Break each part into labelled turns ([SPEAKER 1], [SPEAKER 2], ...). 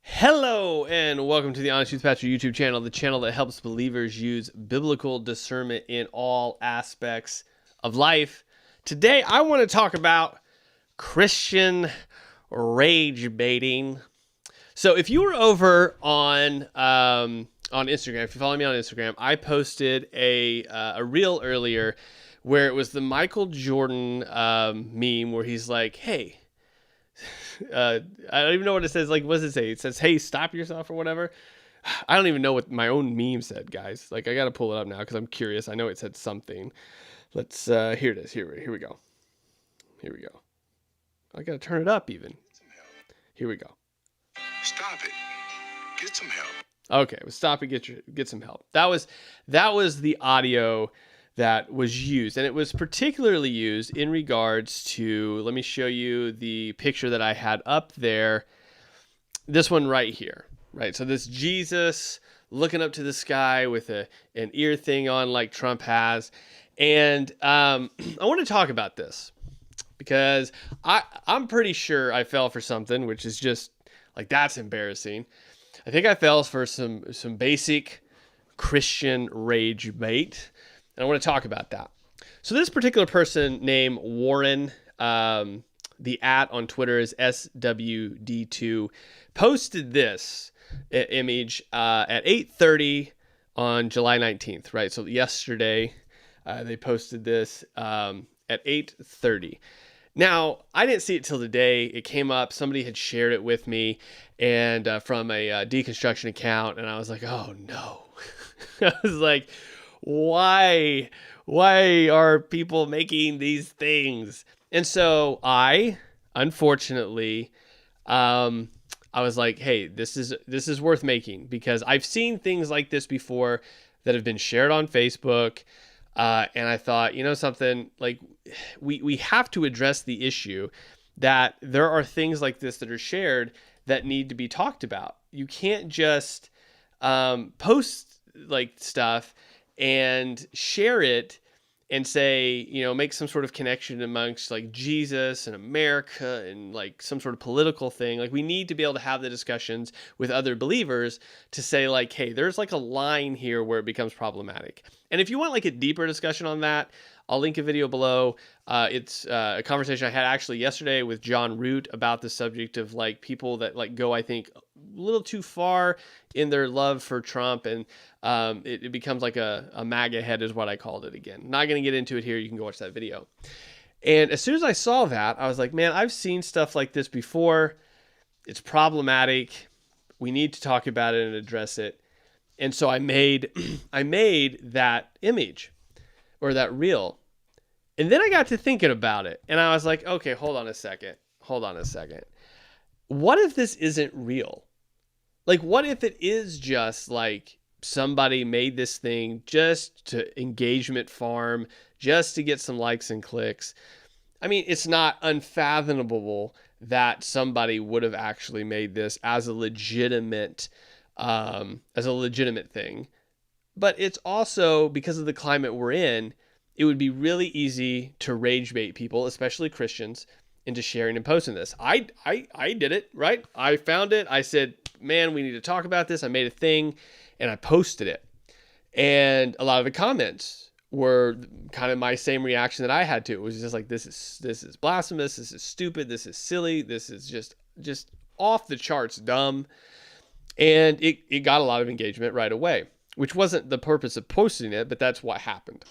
[SPEAKER 1] Hello and welcome to the Honest Youth Pastor YouTube channel, the channel that helps believers use biblical discernment in all aspects of life. Today I want to talk about Christian rage baiting. So if you were over on Instagram, if you follow me on Instagram, I posted a reel earlier where it was the Michael Jordan meme where he's like, hey, I don't even know what it says. Like, what does it say? It says, hey, stop yourself or whatever. I don't even know what my own meme said, guys. Like, I got to pull it up now because I'm curious. I know it said something. Let's, here it is. Here we go. Here we go. I got to turn it up even. Here we go.
[SPEAKER 2] Stop it. Get some help.
[SPEAKER 1] Okay, well, stop and get some help. That was the audio that was used, and it was particularly used in regards to, let me show you the picture that I had up there. This one right here, right? So this Jesus looking up to the sky with an ear thing on like Trump has. And I want to talk about this because I'm pretty sure I fell for something, which is just like, that's embarrassing. I think I fell for some basic Christian rage bait. And I want to talk about that. So this particular person named Warren, the @ on Twitter is SWD2, posted this image at 8:30 on July 19th, right? So yesterday they posted this at 8:30. Now, I didn't see it till today. It came up. Somebody had shared it with me and from a deconstruction account. And I was like, oh, no. I was like, why are people making these things? And so unfortunately, I was like, hey, this is worth making because I've seen things like this before that have been shared on Facebook. And I thought, you know something, like we have to address the issue that there are things like this that are shared that need to be talked about. You can't just post like stuff and share it and say, you know, make some sort of connection amongst like Jesus and America and like some sort of political thing. Like, we need to be able to have the discussions with other believers to say like, hey, there's like a line here where it becomes problematic. And if you want like a deeper discussion on that, I'll link a video below. It's a conversation I had actually yesterday with John Root about the subject of like people that like go, I think, a little too far in their love for Trump. And it becomes like a MAGA head is what I called it again. Not going to get into it here. You can go watch that video. And as soon as I saw that, I was like, man, I've seen stuff like this before. It's problematic. We need to talk about it and address it. And so I made that image or that reel. And then I got to thinking about it. And I was like, okay, hold on a second. What if this isn't real? Like, what if it is just like somebody made this thing just to engagement farm, just to get some likes and clicks? I mean, it's not unfathomable that somebody would have actually made this as a legitimate thing. But it's also, because of the climate we're in, it would be really easy to rage bait people, especially Christians, into sharing and posting this. I did it, right? I found it. I said, man, we need to talk about this. I made a thing and I posted it. And a lot of the comments were kind of my same reaction that I had to. It was just like, this is blasphemous. This is stupid. This is silly. This is just off the charts dumb. And it got a lot of engagement right away, which wasn't the purpose of posting it, but that's what happened.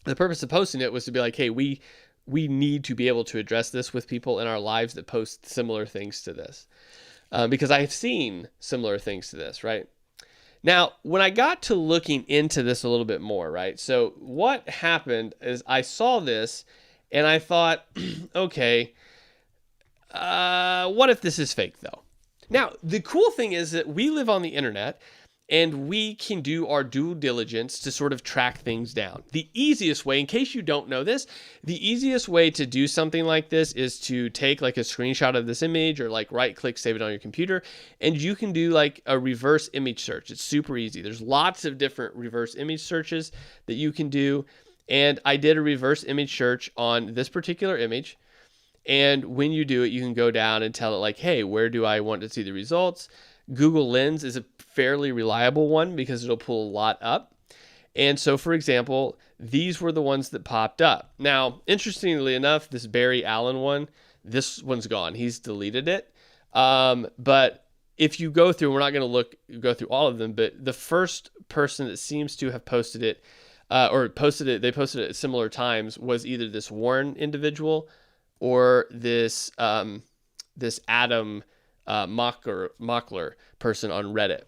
[SPEAKER 1] The purpose of posting it was to be like, hey, we need to be able to address this with people in our lives that post similar things to this. Because I've seen similar things to this, right? Now, when I got to looking into this a little bit more, right? So what happened is I saw this and I thought, okay, what if this is fake though? Now, the cool thing is that we live on the internet and we can do our due diligence to sort of track things down. The easiest way, in case you don't know this, the easiest way to do something like this is to take like a screenshot of this image or like right click, save it on your computer, and you can do like a reverse image search. It's super easy. There's lots of different reverse image searches that you can do. And I did a reverse image search on this particular image. And when you do it, you can go down and tell it like, hey, where do I want to see the results? Google Lens is a fairly reliable one because it'll pull a lot up. And so, for example, these were the ones that popped up. Now, interestingly enough, this Barry Allen one, this one's gone. He's deleted it. But if you go through, we're not going to go through all of them, but the first person that seems to have posted it, they posted it at similar times, was either this Warren individual or this Adam Mockler person on Reddit.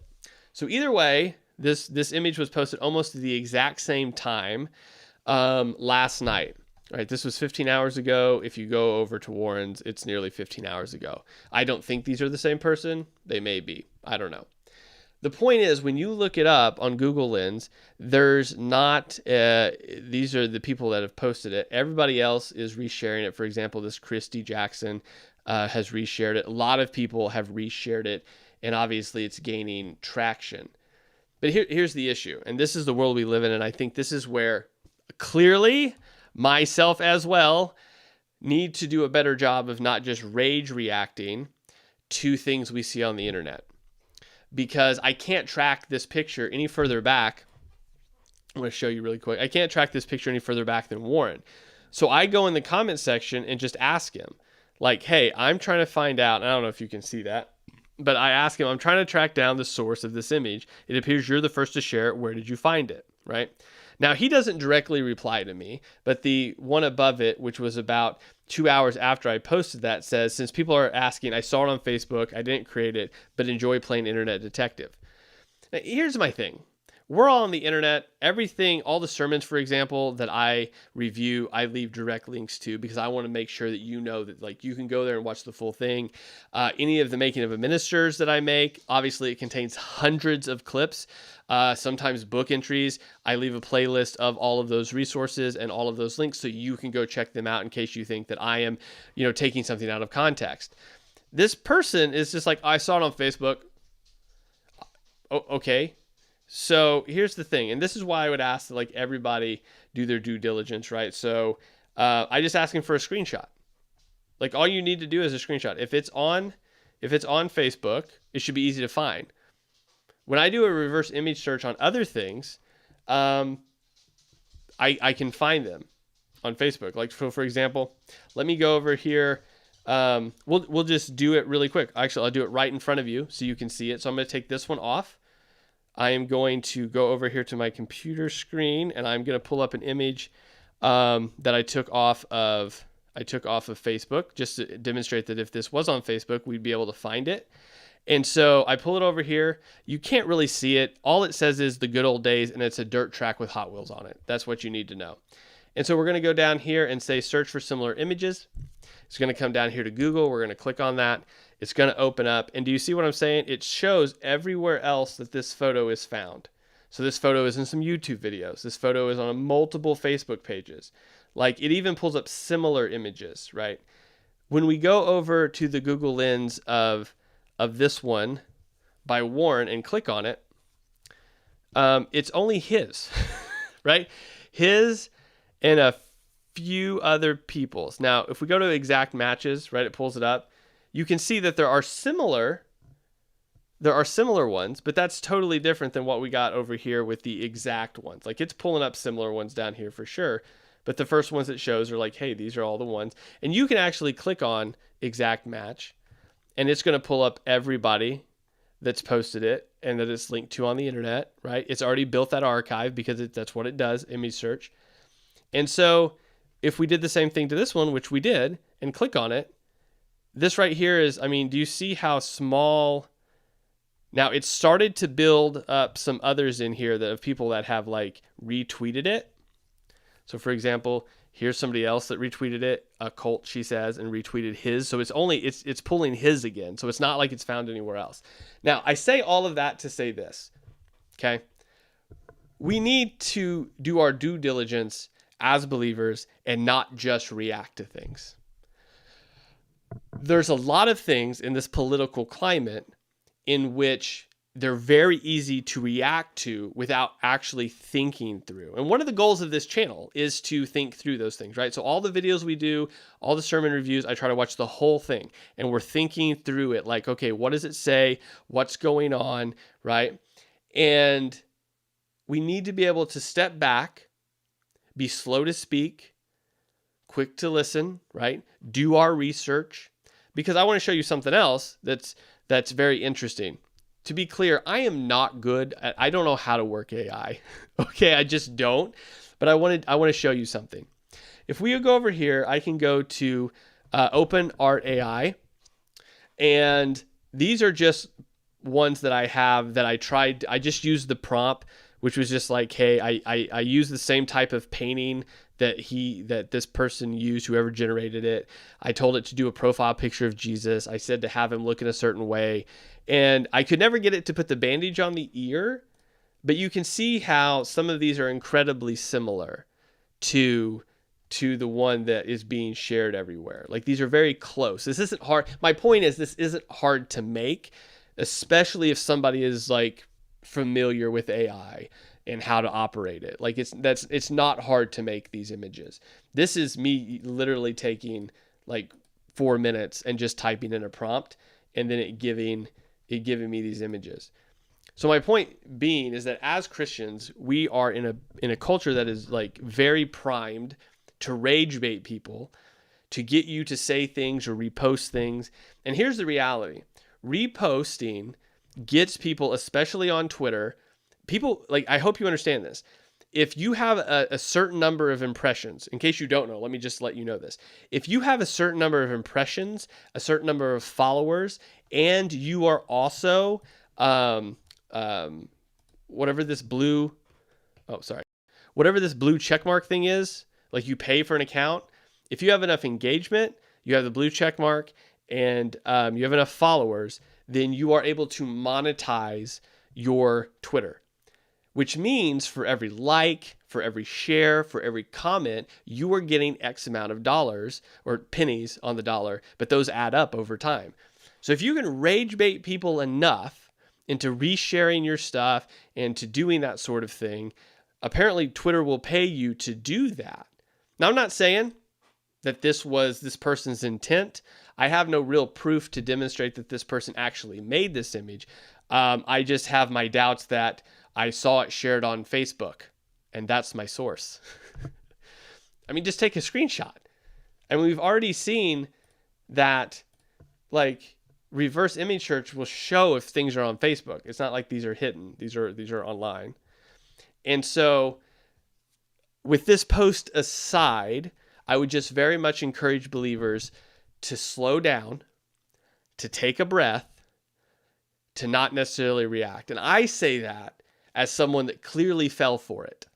[SPEAKER 1] So either way, this image was posted almost at the exact same time last night. Right, this was 15 hours ago. If you go over to Warren's, it's nearly 15 hours ago. I don't think these are the same person. They may be. I don't know. The point is, when you look it up on Google Lens, there's not, these are the people that have posted it. Everybody else is resharing it. For example, this Christy Jackson has reshared it. A lot of people have reshared it, and obviously it's gaining traction. But here's the issue, and this is the world we live in, and I think this is where clearly myself as well need to do a better job of not just rage reacting to things we see on the internet, because I can't track this picture any further back. I'm going to show you really quick. I can't track this picture any further back than Warren. So I go in the comment section and just ask him like, hey, I'm trying to find out. I don't know if you can see that, but I ask him, I'm trying to track down the source of this image. It appears you're the first to share it. Where did you find it? Right? Now, he doesn't directly reply to me, but the one above it, which was about 2 hours after I posted that, says, since people are asking, I saw it on Facebook, I didn't create it, but enjoy playing Internet Detective. Now, here's my thing. We're all on the internet. Everything, all the sermons, for example, that I review, I leave direct links to because I want to make sure that you know that like you can go there and watch the full thing. Any of the making of a ministers that I make, obviously it contains hundreds of clips, sometimes book entries. I leave a playlist of all of those resources and all of those links so you can go check them out in case you think that I am, taking something out of context. This person is just like, I saw it on Facebook. Oh, okay. So here's the thing, and this is why I would ask that like everybody do their due diligence, right? So I just ask him for a screenshot. Like all you need to do is a screenshot. If it's on Facebook, it should be easy to find. When I do a reverse image search on other things, I can find them on Facebook. Like for example, let me go over here. We'll just do it really quick. Actually, I'll do it right in front of you so you can see it. So I'm going to take this one off. I am going to go over here to my computer screen and I'm going to pull up an image that I took off of Facebook just to demonstrate that if this was on Facebook, we'd be able to find it. And so I pull it over here. You can't really see it. All it says is the good old days, and it's a dirt track with Hot Wheels on it. That's what you need to know. And so we're going to go down here and say search for similar images. It's going to come down here to Google. We're going to click on that. It's going to open up. And do you see what I'm saying? It shows everywhere else that this photo is found. So this photo is in some YouTube videos. This photo is on multiple Facebook pages. Like it even pulls up similar images, right? When we go over to the Google Lens of this one by Warren and click on it, it's only his, right? His and a few other people's. Now, if we go to exact matches, right, it pulls it up. You can see that there are similar ones, but that's totally different than what we got over here with the exact ones. Like it's pulling up similar ones down here for sure. But the first ones it shows are like, hey, these are all the ones. And you can actually click on exact match and it's going to pull up everybody that's posted it and that it's linked to on the internet, right? It's already built that archive because that's what it does, image search. And so if we did the same thing to this one, which we did, and click on it, this right here is, do you see how small? Now it started to build up some others in here that of people that have like retweeted it. So for example, here's somebody else that retweeted it, a cult, she says, and retweeted his. So it's pulling his again. So it's not like it's found anywhere else. Now I say all of that to say this, okay? We need to do our due diligence as believers and not just react to things. There's a lot of things in this political climate in which they're very easy to react to without actually thinking through. And one of the goals of this channel is to think through those things, right? So all the videos we do, all the sermon reviews, I try to watch the whole thing, and we're thinking through it like, okay, what does it say? What's going on, right? And we need to be able to step back, be slow to speak, quick to listen, right? Do our research, because I want to show you something else that's very interesting. To be clear, I am not good at, I don't know how to work AI. Okay, I just don't. But I want to show you something. If we go over here, I can go to Open Art AI, and these are just ones that I have that I tried. I just used the prompt, which was just like, hey, I use the same type of painting that this person used, whoever generated it. I told it to do a profile picture of Jesus. I said to have him look in a certain way. And I could never get it to put the bandage on the ear, but you can see how some of these are incredibly similar to the one that is being shared everywhere. Like, these are very close. This isn't hard. My point is, this isn't hard to make, especially if somebody is like familiar with AI and how to operate it. Like, it's not hard to make these images. This is me literally taking like 4 minutes and just typing in a prompt, and then it giving me these images. So my point being is that as Christians, we are in a culture that is like very primed to rage bait people, to get you to say things or repost things. And here's the reality. Reposting gets people, especially on Twitter, people, like, I hope you understand this. If you have a certain number of impressions, in case you don't know, let me just let you know this. If you have a certain number of impressions, a certain number of followers, and you are also, whatever this blue checkmark thing is, like you pay for an account, if you have enough engagement, you have the blue checkmark, and you have enough followers, then you are able to monetize your Twitter. Which means for every like, for every share, for every comment, you are getting X amount of dollars or pennies on the dollar, but those add up over time. So if you can rage bait people enough into resharing your stuff and to doing that sort of thing, apparently Twitter will pay you to do that. Now, I'm not saying that this was this person's intent. I have no real proof to demonstrate that this person actually made this image. I just have my doubts that I saw it shared on Facebook, and that's my source. I mean, just take a screenshot. And we've already seen that, like, reverse image search will show if things are on Facebook. It's not like these are hidden. These are online. And so with this post aside, I would just very much encourage believers to slow down, to take a breath, to not necessarily react. And I say that as someone that clearly fell for it.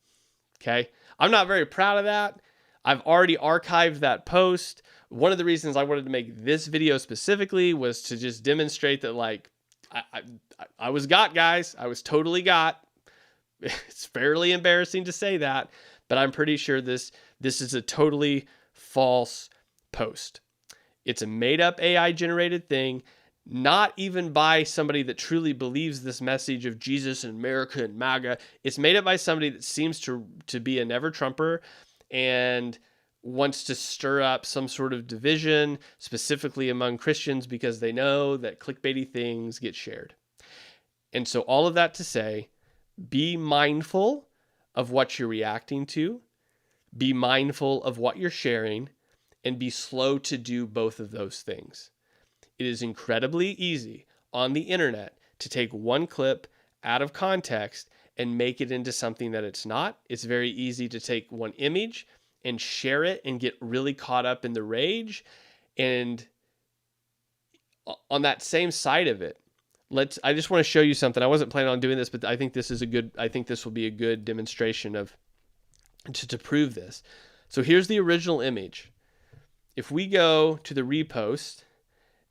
[SPEAKER 1] Okay? I'm not very proud of that. I've already archived that post. One of the reasons I wanted to make this video specifically was to just demonstrate that, like, I was got, guys. I was totally got. It's fairly embarrassing to say that, but I'm pretty sure this is a totally false post. It's a made-up AI-generated thing, not even by somebody that truly believes this message of Jesus and America and MAGA. It's made up by somebody that seems to be a never-Trumper and wants to stir up some sort of division, specifically among Christians, because they know that clickbaity things get shared. And so all of that to say, be mindful of what you're reacting to, be mindful of what you're sharing, and be slow to do both of those things. It is incredibly easy on the internet to take one clip out of context and make it into something that it's not. It's very easy to take one image and share it and get really caught up in the rage. And on that same side of it, I just want to show you something. I wasn't planning on doing this, but I think this will be a good demonstration to prove this. So here's the original image. If we go to the repost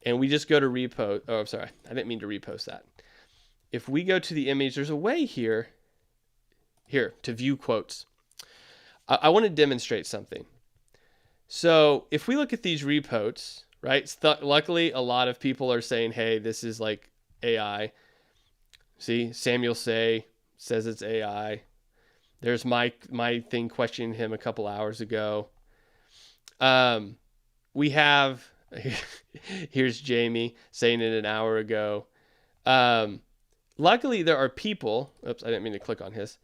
[SPEAKER 1] and we just go to repost, oh, I'm sorry, I didn't mean to repost that. If we go to the image, there's a way here to view quotes. I want to demonstrate something. So if we look at these reposts, right? Luckily, a lot of people are saying, hey, this is like AI. See, Samuel says it's AI. There's my thing questioning him a couple hours ago. We have, here's Jamie saying it an hour ago. Luckily, there are people, oops, I didn't mean to click on his.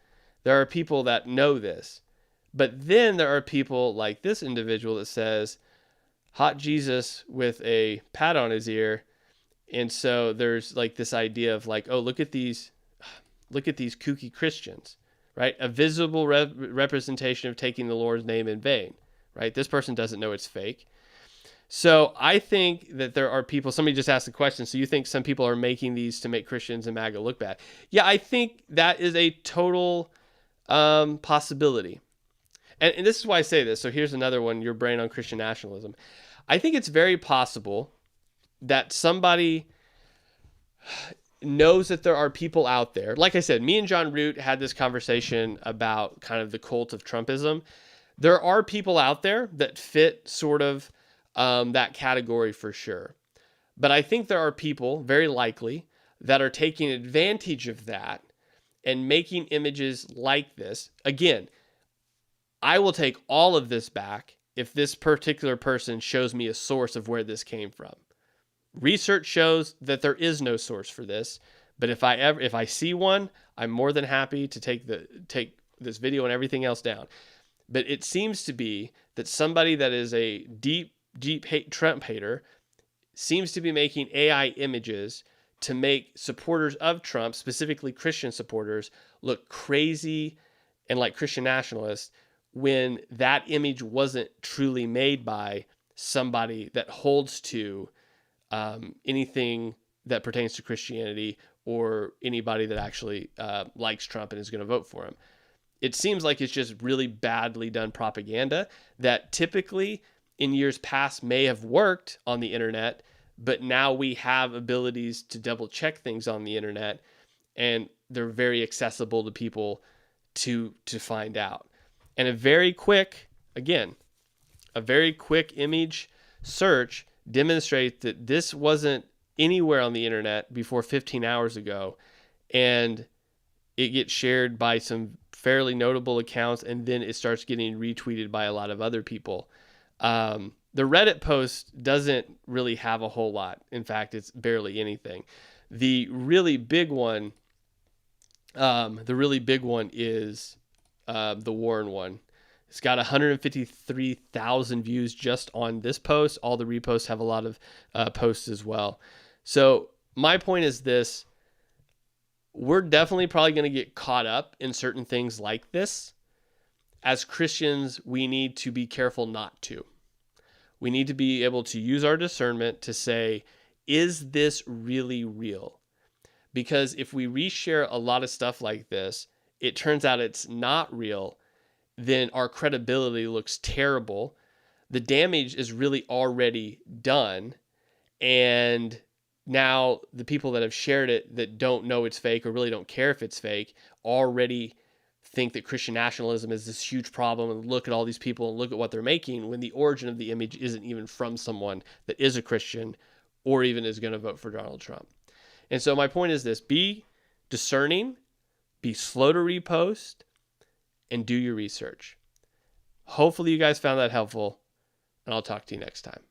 [SPEAKER 1] There are people that know this. But then there are people like this individual that says, hot Jesus with a pat on his ear. And so there's like this idea of like, oh, look at these kooky Christians, right? A visible representation of taking the Lord's name in vain, right? This person doesn't know it's fake. So I think that there are people, somebody just asked the question, so you think some people are making these to make Christians and MAGA look bad? Yeah, I think that is a total possibility. And this is why I say this. So here's another one, your brain on Christian nationalism. I think it's very possible that somebody knows that there are people out there. Like I said, me and John Root had this conversation about kind of the cult of Trumpism. There are people out there that fit sort of that category for sure. But I think there are people, very likely, that are taking advantage of that and making images like this. Again, I will take all of this back if this particular person shows me a source of where this came from. Research shows that there is no source for this, but if I see one, I'm more than happy to take this video and everything else down. But it seems to be that somebody that is a deep Trump hater seems to be making AI images to make supporters of Trump, specifically Christian supporters, look crazy and like Christian nationalists when that image wasn't truly made by somebody that holds to anything that pertains to Christianity or anybody that actually likes Trump and is going to vote for him. It seems like it's just really badly done propaganda that typically in years past may have worked on the internet, but now we have abilities to double check things on the internet and they're very accessible to people to find out. And a very quick image search demonstrates that this wasn't anywhere on the internet before 15 hours ago, and it gets shared by some fairly notable accounts, and then it starts getting retweeted by a lot of other people. The Reddit post doesn't really have a whole lot. In fact, it's barely anything. The really big one is the Warren one. It's got 153,000 views just on this post. All the reposts have a lot of posts as well. So my point is this. We're definitely probably going to get caught up in certain things like this. As Christians, we need to be careful not to. We need to be able to use our discernment to say, is this really real? Because if we reshare a lot of stuff like this, it turns out it's not real, then our credibility looks terrible. The damage is really already done. And now the people that have shared it that don't know it's fake or really don't care if it's fake already think that Christian nationalism is this huge problem and look at all these people and look at what they're making when the origin of the image isn't even from someone that is a Christian or even is going to vote for Donald Trump. And so my point is this: be discerning, be slow to repost, and do your research. Hopefully you guys found that helpful, and I'll talk to you next time.